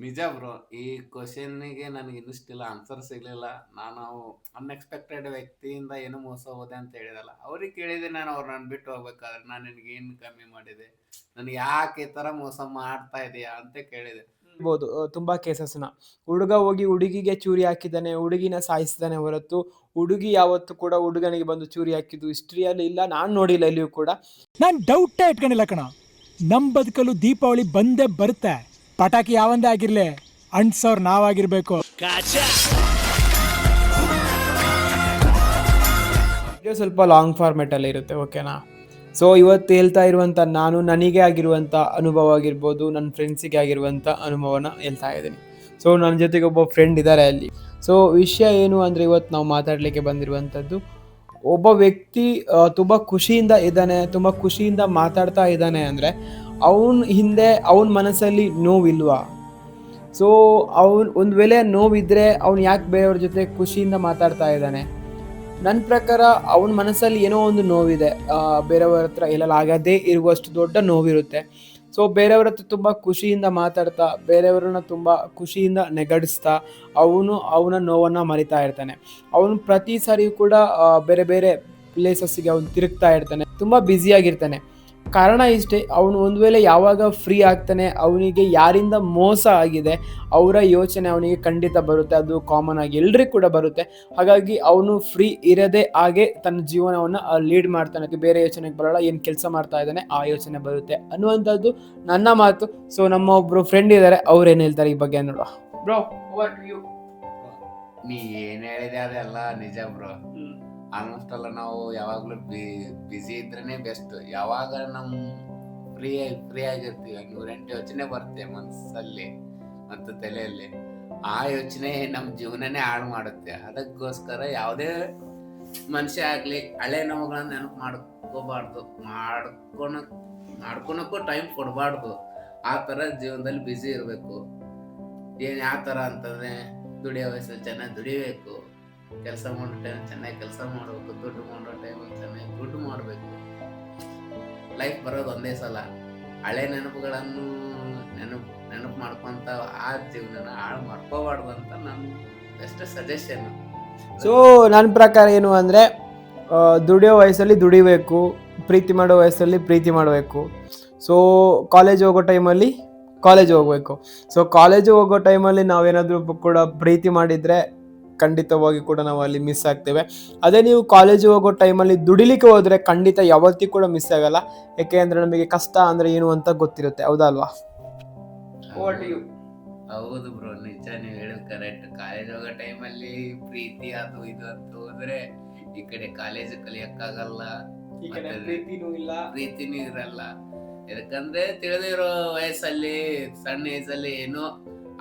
ನಿಜ ಬ್ರೋ. ಈ ಕ್ವಶನ್ನಿಗೆ ನನಗೆ ಇನ್ನಿಷ್ಟಿಲ್ಲ ಆನ್ಸರ್ ಸಿಗ್ಲಿಲ್ಲ. ನಾನು ಅನ್ಎಕ್ಸ್ಪೆಕ್ಟೆಡ್ ವ್ಯಕ್ತಿಯಿಂದ ಏನು ಮೋಸ ಹೋದೆ ಅಂತ ಹೇಳಿದಲ್ಲ, ಅವ್ರಿಗೆ ಕೇಳಿದೆ ನಾನು. ಅವ್ರು ನಾನು ಬಿಟ್ಟು ಹೋಗ್ಬೇಕಾದ್ರೆ ನಾನು ನಿನಗೆ ಏನು ಕಮ್ಮಿ ಮಾಡಿದೆ, ನನಗೆ ಯಾಕೆ ಈ ಥರ ಮೋಸ ಮಾಡ್ತಾ ಇದೆಯಾ ಅಂತ ಕೇಳಿದೆ. ಇರ್ಬೋದು ತುಂಬಾ ಕೇಸಸ್ನ. ಹುಡುಗ ಹೋಗಿ ಹುಡುಗಿಗೆ ಚೂರಿ ಹಾಕಿದ್ದಾನೆ, ಹುಡುಗಿನ ಸಾಯಿಸಿದಾನೆ ಹೊರತು ಹುಡುಗಿ ಯಾವತ್ತು ಕೂಡ ಹುಡುಗನಿಗೆ ಬಂದು ಚೂರಿ ಹಾಕಿದ್ದು ಹಿಸ್ಟ್ರಿಯಲ್ಲಿ ಇಲ್ಲ, ನಾನು ನೋಡಿಲ್ಲ ಎಲ್ಲಿಯೂ ಕೂಡ. ನಾನು ಡೌಟೇ ಇಟ್ಕೊಂಡಿಲ್ಲ ಕಣ. ನಮ್ಮ ಬದುಕಲು ದೀಪಾವಳಿ ಬಂದೇ ಬರುತ್ತೆ. ಪಟಾಕಿ ಯಾವಂದೇ ಆಗಿರ್ಲಿ, ಅಂಟ್ಸೋರ್ ನಾವಾಗಿರ್ಬೇಕು. ವಿಡಿಯೋ ಸ್ವಲ್ಪ ಲಾಂಗ್ ಫಾರ್ಮೆಟಲ್ಲಿ ಇರುತ್ತೆ, ಓಕೆನಾ? ಸೊ ಇವತ್ತು ಹೇಳ್ತಾ ಇರುವಂಥ ನಾನು ನನಗೆ ಆಗಿರುವಂಥ ಅನುಭವ ಆಗಿರ್ಬೋದು, ನನ್ನ ಫ್ರೆಂಡ್ಸಿಗೆ ಆಗಿರುವಂಥ ಅನುಭವನ ಹೇಳ್ತಾ ಇದ್ದೀನಿ. ಸೊ ನನ್ನ ಜೊತೆಗೆ ಒಬ್ಬ ಫ್ರೆಂಡ್ ಇದ್ದಾರೆ ಅಲ್ಲಿ. ಸೊ ವಿಷಯ ಏನು ಅಂದರೆ, ಇವತ್ತು ನಾವು ಮಾತಾಡಲಿಕ್ಕೆ ಬಂದಿರುವಂಥದ್ದು, ಒಬ್ಬ ವ್ಯಕ್ತಿ ತುಂಬ ಖುಷಿಯಿಂದ ಇದ್ದಾನೆ, ತುಂಬ ಖುಷಿಯಿಂದ ಮಾತಾಡ್ತಾ ಇದ್ದಾನೆ ಅಂದರೆ ಅವನ ಹಿಂದೆ ಅವನ ಮನಸ್ಸಲ್ಲಿ ನೋವಿಲ್ವಾ? ಸೊ ಅವನು ಒಂದು ವೇಳೆ ನೋವಿದ್ರೆ ಅವ್ನು ಯಾಕೆ ಬೇರೆಯವ್ರ ಜೊತೆ ಖುಷಿಯಿಂದ ಮಾತಾಡ್ತಾ ಇದ್ದಾನೆ? ನನ್ನ ಪ್ರಕಾರ ಅವನ ಮನಸ್ಸಲ್ಲಿ ಏನೋ ಒಂದು ನೋವಿದೆ, ಬೇರೆಯವ್ರ ಹತ್ರ ಹೇಳಲಾಗದೇ ಇರುವಷ್ಟು ದೊಡ್ಡ ನೋವಿರುತ್ತೆ. ಸೊ ಬೇರೆಯವ್ರ ಹತ್ರ ತುಂಬ ಖುಷಿಯಿಂದ ಮಾತಾಡ್ತಾ, ಬೇರೆಯವ್ರನ್ನ ತುಂಬ ಖುಷಿಯಿಂದ ನೆಗಡಿಸ್ತಾ ಅವನ ನೋವನ್ನು ಮರಿತಾ ಇರ್ತಾನೆ. ಅವನು ಪ್ರತಿ ಸಾರಿಯೂ ಕೂಡ ಬೇರೆ ಬೇರೆ ಪ್ಲೇಸಸ್ಸಿಗೆ ಅವನು ತಿರುಗ್ತಾ ಇರ್ತಾನೆ, ತುಂಬ ಬ್ಯುಸಿಯಾಗಿರ್ತಾನೆ. ಕಾರಣ ಇಷ್ಟೇ, ಅವನು ಒಂದು ವೇಳೆ ಯಾವಾಗ ಫ್ರೀ ಆಗ್ತಾನೆ, ಅವನಿಗೆ ಯಾರಿಂದ ಮೋಸ ಆಗಿದೆ ಅವರ ಯೋಚನೆ ಅವನಿಗೆ ಖಂಡಿತ ಬರುತ್ತೆ. ಅದು ಕಾಮನ್ ಆಗಿ ಎಲ್ರಿಗೂ ಕೂಡ ಬರುತ್ತೆ. ಹಾಗಾಗಿ ಅವನು ಫ್ರೀ ಇರದೆ ಹಾಗೆ ತನ್ನ ಜೀವನವನ್ನು ಲೀಡ್ ಮಾಡ್ತಾನೆ. ಬೇರೆ ಯೋಚನೆಗೆ ಬರೋಲ್ಲ, ಏನು ಕೆಲಸ ಮಾಡ್ತಾ ಇದ್ದಾನೆ ಆ ಯೋಚನೆ ಬರುತ್ತೆ ಅನ್ನುವಂಥದ್ದು ನನ್ನ ಮಾತು. ಸೊ ನಮ್ಮ ಒಬ್ಬರು ಫ್ರೆಂಡ್ ಇದ್ದಾರೆ, ಅವ್ರು ಏನು ಹೇಳ್ತಾರೆ ಈ ಬಗ್ಗೆ ನೋಡುವ. Bro, over to you. ನೀ ಏನ್ ಹೇಳಿದೆ ಅದೆಲ್ಲ ನಿಜ ಬ್ರೋ. ಆಲ್ಮೋಸ್ಟ್ ಅಲ್ಲ ನಾವು ಯಾವಾಗ್ಲೂ ಬಿಸಿ ಇದ್ರೇನೆ ಬೆಸ್ಟ್. ಯಾವಾಗ ನಮ್ ಫ್ರೀ ಆಗಿರ್ತೀವಿ, 108 ಯೋಚನೆ ಬರುತ್ತೆ ಮನಸ್ಸಲ್ಲಿ ಮತ್ತು ತಲೆಯಲ್ಲಿ. ಆ ಯೋಚನೆ ನಮ್ ಜೀವನನೇ ಹಾಳು ಮಾಡುತ್ತೆ. ಅದಕ್ಕೋಸ್ಕರ ಯಾವುದೇ ಮನುಷ್ಯ ಆಗ್ಲಿ ಹಳೆ ನೋವುಗಳನ್ನ ನೆನಪು ಮಾಡ್ಕೋಬಾರ್ದು, ಮಾಡ್ಕೊಳಕ್ಕೂ ಟೈಮ್ ಕೊಡಬಾರ್ದು. ಆ ತರ ಜೀವನದಲ್ಲಿ ಬ್ಯುಸಿ ಇರಬೇಕು. ಏನ್ ಯಾವ ತರ ಅಂತಂದ್ರೆ, ದುಡಿಯೋ ವಯಸ್ಸಲ್ಲಿ ಚೆನ್ನಾಗಿ ದುಡಿಬೇಕು, ಕೆಲಸ ಮಾಡೋ ಟೈಮ್ ಚೆನ್ನಾಗಿ ಕೆಲಸ ಮಾಡಬೇಕು, ದುಡ್ಡು ಮಾಡೋ ಟೈಮ್ ಚೆನ್ನಾಗಿ ದುಡ್ಡು ಮಾಡಬೇಕು. ಲೈಫ್ ಬರೋದು ಒಂದೇ ಸಲ. ಹಳೆ ನೆನಪುಗಳನ್ನು ನೆನಪು ಮಾಡ್ಕೊಂತ ಆ ಜೀವನನ ಹಾಳು ಮಾಡ್ಕೋಬಾರ್ದು ಅಂತ ನನ್ನ ಬೆಸ್ಟ್ ಸಜೆಷನ್. ಸೊ ನನ್ನ ಪ್ರಕಾರ ಏನು ಅಂದರೆ, ದುಡಿಯೋ ವಯಸ್ಸಲ್ಲಿ ದುಡಿಬೇಕು, ಪ್ರೀತಿ ಮಾಡೋ ವಯಸ್ಸಲ್ಲಿ ಪ್ರೀತಿ ಮಾಡಬೇಕು. ಸೊ ಕಾಲೇಜ್ ಹೋಗೋ ಟೈಮಲ್ಲಿ ಕಾಲೇಜ್ ಹೋಗಬೇಕು. ಸೊ ಕಾಲೇಜ್ ಹೋಗೋ ಟೈಮಲ್ಲಿ ನಾವೇನಾದರೂ ಕೂಡ ಪ್ರೀತಿ ಮಾಡಿದರೆ ಖಂಡಿತವಾಗಿ ಕೂಡ ನಾವು ಅಲ್ಲಿ ಮಿಸ್ ಆಗ್ತೇವೆ. ಅದೇ ನೀವು ಕಾಲೇಜಿಗೆ ಹೋಗೋ ಟೈಮಲ್ಲಿ ದುಡಿಲಿಕ್ಕೆ ಹೋದರೆ ಖಂಡಿತ ಯಾವತ್ತಿಗೂ ಕೂಡ ಮಿಸ್ ಆಗಲ್ಲ. ಯಾಕೆ ಅಂದರೆ ನಮಗೆ ಕಷ್ಟ ಅಂದರೆ ಏನು ಅಂತ ಗೊತ್ತಿರುತ್ತೆ, ಹೌದಾ ಅಲ್ವಾ? ಹೌದು ಬ್ರೋ, ನಿಜ ನೀವು ಹೇಳೋದು ಕರೆಕ್ಟ್. ಕಾಲೇಜ್ ಹೋಗೋ ಟೈಮಲ್ಲಿ ಪ್ರೀತಿ ಅದು ಇದು ಅಂತ ಹೋದ್ರೆ ಈ ಕಡೆ ಕಾಲೇಜ್ ಕಲಿಯಕ್ಕಾಗಲ್ಲ, ಪ್ರೀತಿನೂ ಇರಲ್ಲ. ಯಾಕಂದ್ರೆ ತಿಳಿದಿರೋ ವಯಸ್ಸಲ್ಲಿ, ಸಣ್ಣ ಏಜಲ್ಲಿ ಏನೋ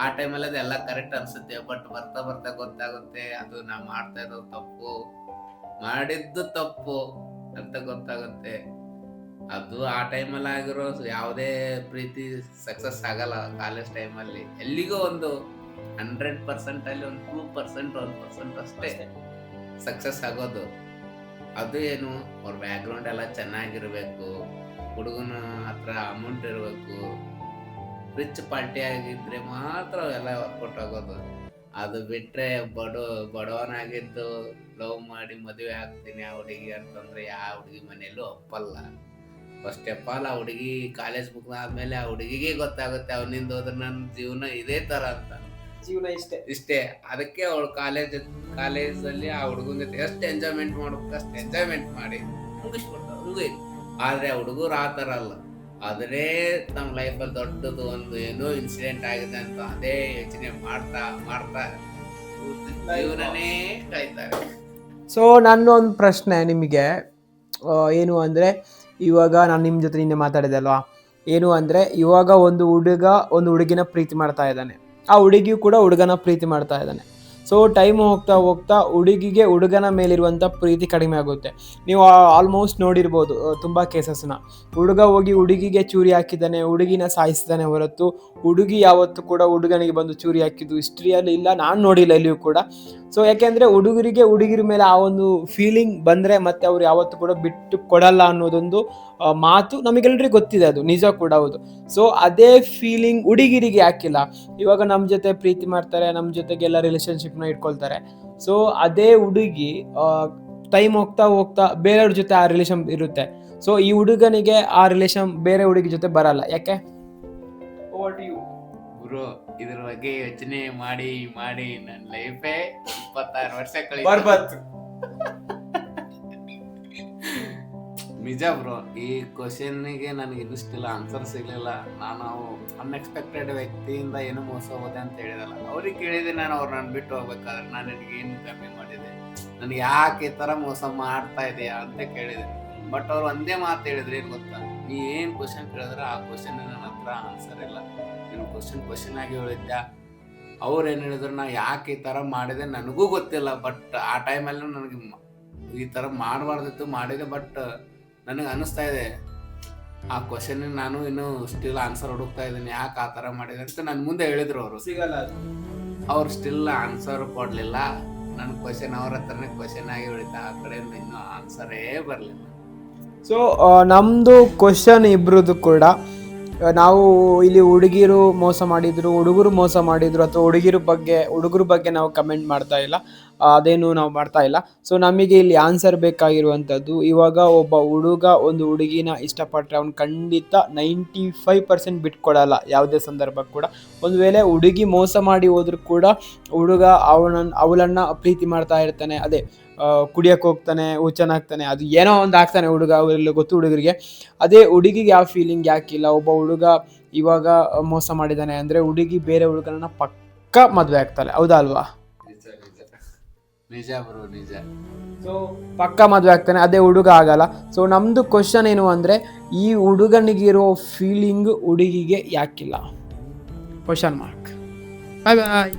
ಆ ಟೈಮಲ್ಲಿ ಅದೆಲ್ಲ ಕರೆಕ್ಟ್ ಅನ್ಸುತ್ತೆ. ಬಟ್ ಬರ್ತಾ ಬರ್ತಾ ಗೊತ್ತಾಗುತ್ತೆ ಅದು ನಾ ಮಾಡ್ತಾ ಇರೋದು ತಪ್ಪು, ಮಾಡಿದ್ದು ತಪ್ಪು ಅಂತ ಗೊತ್ತಾಗುತ್ತೆ. ಅದು ಆ ಟೈಮಲ್ಲಿ ಆಗಿರೋ ಯಾವುದೇ ಪ್ರೀತಿ ಸಕ್ಸಸ್ ಆಗಲ್ಲ. ಕಾಲೇಜ್ ಟೈಮಲ್ಲಿ ಎಲ್ಲಿಗೋ ಒಂದು 100% ಅಲ್ಲಿ ಒಂದು 2%, 1% ಅಷ್ಟೇ ಸಕ್ಸಸ್ ಆಗೋದು. ಅದು ಏನು, ಅವ್ರ ಬ್ಯಾಕ್ಗ್ರೌಂಡ್ ಎಲ್ಲ ಚೆನ್ನಾಗಿರ್ಬೇಕು, ಹುಡುಗನ ಹತ್ರ ಅಮೌಂಟ್ ಇರಬೇಕು, ರಿಚ್ ಪಾರ್ಟಿ ಆಗಿದ್ರೆ ಮಾತ್ರ ಎಲ್ಲ ವರ್ಕೌಟ್ ಆಗೋದು. ಅದು ಬಿಟ್ರೆ ಬಡವನಾಗಿದ್ದು ಲವ್ ಮಾಡಿ ಮದುವೆ ಆಗ್ತೀನಿ ಆ ಹುಡುಗಿ ಅಂತಂದ್ರೆ ಯಾವ ಹುಡುಗಿ ಮನೆಯಲ್ಲೂ ಒಪ್ಪಲ್ಲ. ಫಸ್ಟ್ ಆಫ್ ಆಲ್ ಆ ಹುಡುಗಿ ಕಾಲೇಜ್ ಮುಗಿದಾದ್ಮೇಲೆ ಆ ಹುಡುಗಿಗೆ ಗೊತ್ತಾಗುತ್ತೆ ಅವನಿಂದ ಹೋದ್ರೆ ನನ್ನ ಜೀವನ ಇದೇ ತರ ಅಂತ, ಜೀವನ ಇಷ್ಟೇ. ಅದಕ್ಕೆ ಅವಳು ಕಾಲೇಜಲ್ಲಿ ಆ ಹುಡುಗನ ಜೊತೆ ಎಷ್ಟು ಎಂಜಾಯ್ಮೆಂಟ್ ಮಾಡ್ಬೇಕು ಅಷ್ಟು ಎಂಜಾಯ್ಮೆಂಟ್ ಮಾಡಿ ಮುಗಿಸ್ಬಿಡ್ತಾವೆ. ಆದ್ರೆ ಆ ಹುಡುಗರು ಆ ತರ ಅಲ್ಲ. ಆದ್ರೆ ನಮ್ಮ ಲೈಫಲ್ಲಿ ದೊಡ್ಡದು ಒಂದು ಏನೋ ಇನ್ಸಿಡೆಂಟ್ ಆಗಿದೆ ಅಂತ ಅದೇ ಯೋಚನೆ ಮಾಡ್ತಾ ಜೀವನನೇ ಕಾಯ್ತಾರೆ. ಸೊ ನನ್ನ ಒಂದು ಪ್ರಶ್ನೆ ನಿಮಗೆ ಏನು ಅಂದರೆ, ಇವಾಗ ನಾನು ನಿಮ್ಮ ಜೊತೆ ನಿನ್ನೆ ಮಾತಾಡಿದೆ ಅಲ್ವಾ, ಏನು ಅಂದರೆ ಇವಾಗ ಒಂದು ಹುಡುಗ ಒಂದು ಹುಡುಗಿನ ಪ್ರೀತಿ ಮಾಡ್ತಾ ಇದ್ದಾನೆ, ಆ ಹುಡುಗಿಯು ಕೂಡ ಹುಡುಗನ ಪ್ರೀತಿ ಮಾಡ್ತಾ ಇದ್ದಾನೆ. ಸೊ ಟೈಮ್ ಹೋಗ್ತಾ ಹೋಗ್ತಾ ಹುಡುಗಿಗೆ ಹುಡುಗನ ಮೇಲಿರುವಂಥ ಪ್ರೀತಿ ಕಡಿಮೆ ಆಗುತ್ತೆ. ನೀವು ಆಲ್ಮೋಸ್ಟ್ ನೋಡಿರ್ಬೋದು ತುಂಬ ಕೇಸಸ್ನ. ಹುಡುಗ ಹೋಗಿ ಹುಡುಗಿಗೆ ಚೂರಿ ಹಾಕಿದ್ದಾನೆ, ಹುಡುಗಿನ ಸಾಯಿಸಿದ್ದಾನೆ ಹೊರತು ಹುಡುಗಿ ಯಾವತ್ತು ಕೂಡ ಹುಡುಗನಿಗೆ ಬಂದು ಚೂರಿ ಹಾಕಿದ್ದು ಹಿಸ್ಟ್ರಿಯಲ್ಲಿ ಇಲ್ಲ, ನಾನು ನೋಡಿಲ್ಲ ಎಲ್ಲಿಯೂ ಕೂಡ. ಸೊ ಯಾಕೆಂದರೆ ಹುಡುಗಿರ ಮೇಲೆ ಆ ಒಂದು ಫೀಲಿಂಗ್ ಬಂದರೆ ಮತ್ತೆ ಅವ್ರು ಯಾವತ್ತೂ ಕೂಡ ಬಿಟ್ಟು ಕೊಡಲ್ಲ ಅನ್ನೋದೊಂದು ಮಾತು ನಮಗೆಲ್ಲರಿಗೂ ಗೊತ್ತಿದೆ, ಅದು ನಿಜ ಕೂಡ ಹೌದು. ಸೊ ಅದೇ ಫೀಲಿಂಗ್ ಹುಡುಗಿರಿಗೆ ಯಾಕಿಲ್ಲ? ಇವಾಗ ನಮ್ಮ ಜೊತೆ ಪ್ರೀತಿ ಮಾಡ್ತಾರೆ, ನಮ್ಮ ಜೊತೆಗೆಲ್ಲ ರಿಲೇಷನ್ಶಿಪ್ನ ಇಟ್ಕೊಳ್ತಾರೆ. ಸೊ ಅದೇ ಹುಡುಗಿ ಟೈಮ್ ಹೋಗ್ತಾ ಹೋಗ್ತಾ ಬೇರೆಯವ್ರ ಜೊತೆ ಆ ರಿಲೇಷನ್ ಇರುತ್ತೆ. ಸೊ ಈ ಹುಡುಗನಿಗೆ ಆ ರಿಲೇಷನ್ ಬೇರೆ ಹುಡುಗಿ ಜೊತೆ ಬರಲ್ಲ. ಯಾಕೆ? ಗುರು, ಇದ್ರ ಬಗ್ಗೆ ಯೋಚನೆ ಮಾಡಿ ಮಾಡಿ ನನ್ನ ಲೈಫೇ 26 ವರ್ಷ ಬರ್ಬತ್ತು. ನಿಜ ಬ್ರೋ, ಈ ಕ್ವಶನ್ಗೆ ನನಗೆ ಇನ್ನೂ ಸ್ಟಿಲ್ ಆನ್ಸರ್ ಸಿಗ್ಲಿಲ್ಲ. ನಾನು ಅನ್ಎಕ್ಸ್ಪೆಕ್ಟೆಡ್ ವ್ಯಕ್ತಿಯಿಂದ ಏನು ಮೋಸ ಹೋದೆ ಅಂತ ಹೇಳಿದಲ್ಲ, ಅವ್ರಿಗೆ ಕೇಳಿದೆ ನಾನು, ಅವ್ರು ನಾನು ಬಿಟ್ಟು ಹೋಗ್ಬೇಕಾದ್ರೆ ನಾನು ನಿನಗೆ ಏನು ಕಮ್ಮಿ ಮಾಡಿದೆ, ನನಗೆ ಯಾಕೆ ಈ ಥರ ಮೋಸ ಮಾಡ್ತಾ ಇದೆಯಾ ಅಂತ ಕೇಳಿದೆ. ಬಟ್ ಅವ್ರು ಒಂದೇ ಮಾತು ಹೇಳಿದ್ರೆ ಏನು ಗೊತ್ತಾ, ನೀ ಏನು ಕ್ವಶನ್ ಕೇಳಿದ್ರೆ ಆ ಕ್ವಶನ್ ನನ್ನ ಹತ್ರ ಆನ್ಸರ್ ಇಲ್ಲ, ನೀನು ಕ್ವಶನ್ ಆಗಿ ಹೇಳಿದ್ಯಾ. ಅವ್ರು ಏನು ಹೇಳಿದ್ರು, ನಾ ಯಾಕೆ ಈ ಥರ ಮಾಡಿದೆ ನನಗೂ ಗೊತ್ತಿಲ್ಲ, ಬಟ್ ಆ ಟೈಮಲ್ಲಿ ನನಗೆ ಈ ಥರ ಮಾಡಬಾರ್ದಿತ್ತು, ಮಾಡಿದೆ. ಬಟ್ ನನಗೆ ಅನ್ನಿಸ್ತಾ ಇದೆ ಆ ಕ್ವಶನ್ಗೆ ನಾನು ಇನ್ನೂ ಸ್ಟಿಲ್ ಆನ್ಸರ್ ಹುಡುಕ್ತಾ ಇದ್ದೀನಿ, ಯಾಕೆ ಆ ಥರ ಮಾಡಿದೆ ಅಂತ ನನ್ನ ಮುಂದೆ ಹೇಳಿದ್ರು. ಅವರು ಸಿಗಲ್ಲ, ಅವ್ರು ಸ್ಟಿಲ್ ಆನ್ಸರ್ ಕೊಡಲಿಲ್ಲ. ನನ್ನ ಕ್ವಶನ್ ಅವ್ರ ಹತ್ರನೇ ಕ್ವಶನ್ ಆಗಿ ಉಳಿತಾ, ಆ ಕಡೆಯಿಂದ ಇನ್ನೂ ಆನ್ಸರೇ ಬರಲಿಲ್ಲ. ಸೊ ನಮ್ಮದು ಕ್ವಶನ್ ಇಬ್ರದ್ದು ಕೂಡ, ನಾವು ಇಲ್ಲಿ ಹುಡುಗಿರು ಮೋಸ ಮಾಡಿದ್ರು, ಹುಡುಗರು ಮೋಸ ಮಾಡಿದ್ರು, ಅಥವಾ ಹುಡುಗರ ಬಗ್ಗೆ ನಾವು ಕಮೆಂಟ್ ಮಾಡ್ತಾ ಇಲ್ಲ, ಅದೇನು ನಾವು ಮಾಡ್ತಾ ಇಲ್ಲ. ಸೊ ನಮಗೆ ಇಲ್ಲಿ ಆನ್ಸರ್ ಬೇಕಾಗಿರುವಂಥದ್ದು, ಇವಾಗ ಒಬ್ಬ ಹುಡುಗ ಒಂದು ಹುಡುಗಿನ ಇಷ್ಟಪಟ್ಟರೆ ಅವ್ನು ಖಂಡಿತ 95% ಬಿಟ್ಕೊಡಲ್ಲ ಯಾವುದೇ ಸಂದರ್ಭ ಕೂಡ. ಒಂದು ವೇಳೆ ಹುಡುಗಿ ಮೋಸ ಮಾಡಿ ಹೋದ್ರೂ ಕೂಡ ಹುಡುಗ ಅವಳನ್ನು ಪ್ರೀತಿ ಮಾಡ್ತಾ ಇರ್ತಾನೆ. ಅದೇ ಕುಡಿಯೋಕ್ಕೆ ಹೋಗ್ತಾನೆ, ಹುಚ್ಚನಾಗ್ತಾನೆ, ಅದು ಏನೋ ಒಂದು ಆಗ್ತಾನೆ ಹುಡುಗ, ಅವರೆಲ್ಲ ಗೊತ್ತು ಹುಡುಗರಿಗೆ. ಅದೇ ಹುಡುಗಿಗೆ ಯಾವ ಫೀಲಿಂಗ್ ಯಾಕಿಲ್ಲ? ಒಬ್ಬ ಹುಡುಗ ಇವಾಗ ಮೋಸ ಮಾಡಿದ್ದಾನೆ ಅಂದರೆ ಹುಡುಗಿ ಬೇರೆ ಹುಡುಗನ ಪಕ್ಕ ಮದುವೆ ಆಗ್ತಾಳೆ, ಹೌದಾ ಅಲ್ವಾ? ನಿಜ ಬ್ರೋ, ನಿಜ. ಸೊ ಪಕ್ಕ ಮದುವೆ ಆಗ್ತಾನೆ, ಅದೇ ಹುಡುಗ ಆಗಲ್ಲ. ಸೊ ನಮ್ಮದು ಕ್ವಶನ್ ಏನು ಅಂದರೆ, ಈ ಹುಡುಗನಿಗಿರೋ ಫೀಲಿಂಗ್ ಹುಡುಗಿಗೆ ಯಾಕಿಲ್ಲ? Question mark. ಬಾಯ್ ಬಾಯ್.